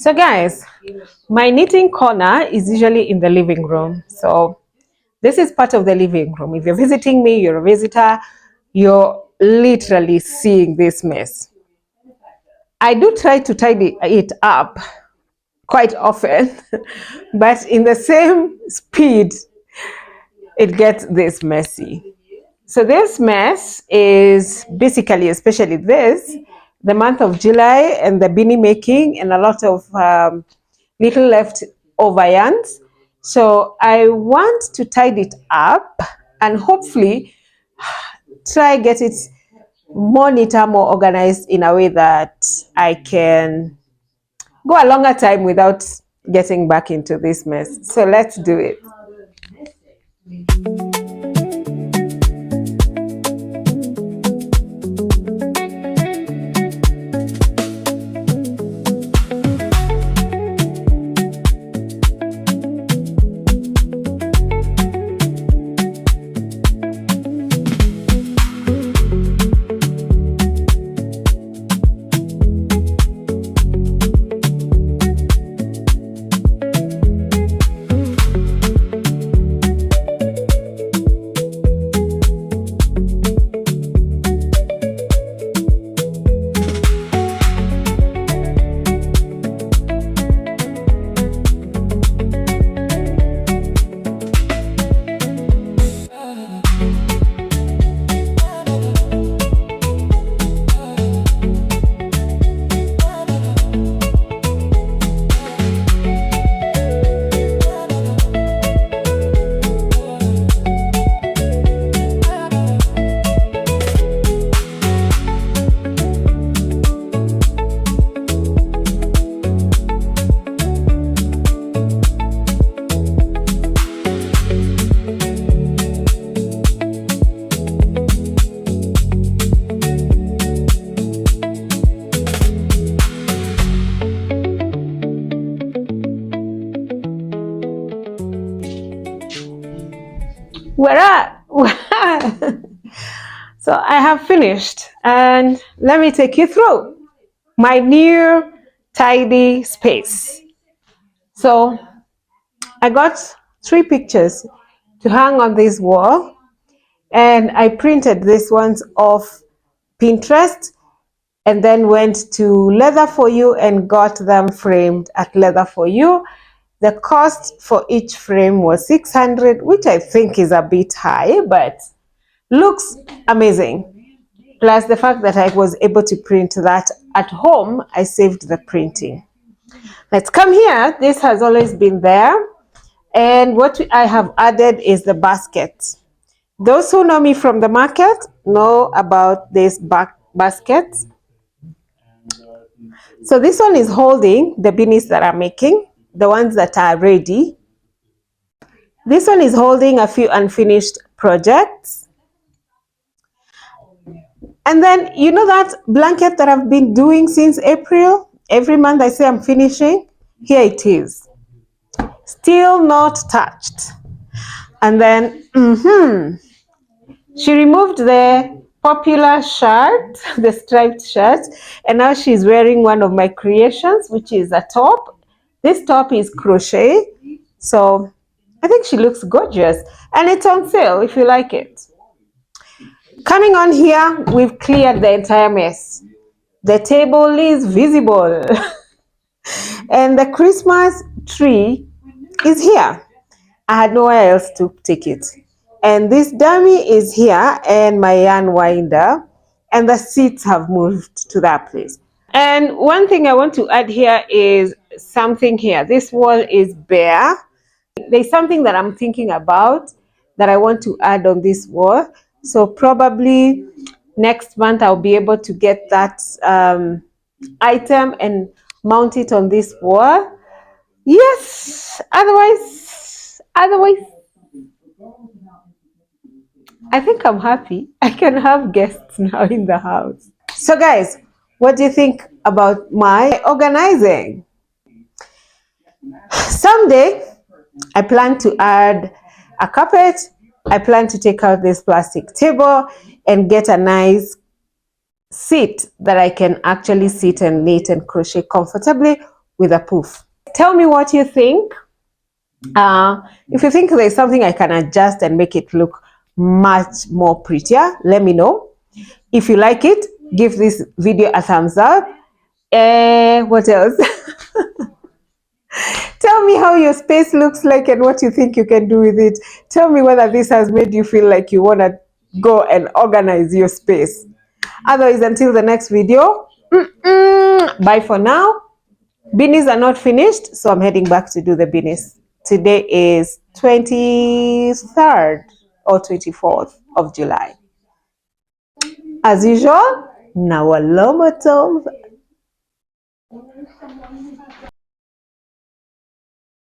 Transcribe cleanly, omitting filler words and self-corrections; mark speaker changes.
Speaker 1: So guys, my knitting corner is usually in the living room. So this is part of the living room. If you're visiting me, you're a visitor, you're literally seeing this mess. I do try to tidy it up quite often, but in the same speed, it gets this messy. So this mess is basically, especially this, the month of July and the beanie making and a lot of little leftover yarns. So I want to tidy it up and hopefully try get it more neater, more organized in a way that I can go a longer time without getting back into this mess. So let's do it. So I have finished, and let me take you through my new tidy space. So I got 3 pictures to hang on this wall, and I printed these ones off Pinterest and then went to Leather For You and got them framed at Leather For You. The cost for each frame was 600, which I think is a bit high, but looks amazing. Plus the fact that I was able to print that at home, I saved the printing. Let's come here. This has always been there. And what I have added is the basket. Those who know me from the market know about this basket. So this one is holding the beanies that I'm making, the ones that are ready. This one is holding a few unfinished projects. And then, you know that blanket that I've been doing since April? Every month I say I'm finishing. Here it is. Still not touched. And then, she removed the popular shirt, the striped shirt, and now she's wearing one of my creations, which is a top. This top is crochet, so I think she looks gorgeous, and it's on sale if you like it. Coming on here, we've cleared the entire mess. The table is visible and the Christmas tree is here. I had nowhere else to take it. And this dummy is here, and my yarn winder, and the seats have moved to that place. And one thing I want to add here is something here. This wall is bare. There's something that I'm thinking about that I want to add on this wall. So probably next month I'll be able to get that item and mount it on this wall. Yes, otherwise I think I'm happy. I can have guests now in the house. So guys, what do you think about my organizing? Someday I plan to add a carpet. I plan to take out this plastic table and get a nice seat that I can actually sit and knit and crochet comfortably with a poof. Tell me what you think. If you think there's something I can adjust and make it look much more prettier, let me know. If you like it, give this video a thumbs up. What else? Tell me how your space looks like and what you think you can do with it. Tell me whether this has made you feel like you want to go and organize your space. Otherwise, until the next video, bye for now. Beanies are not finished, so I'm heading back to do the beanies. Today is 23rd or 24th of July. As usual, Nawalomo Tov.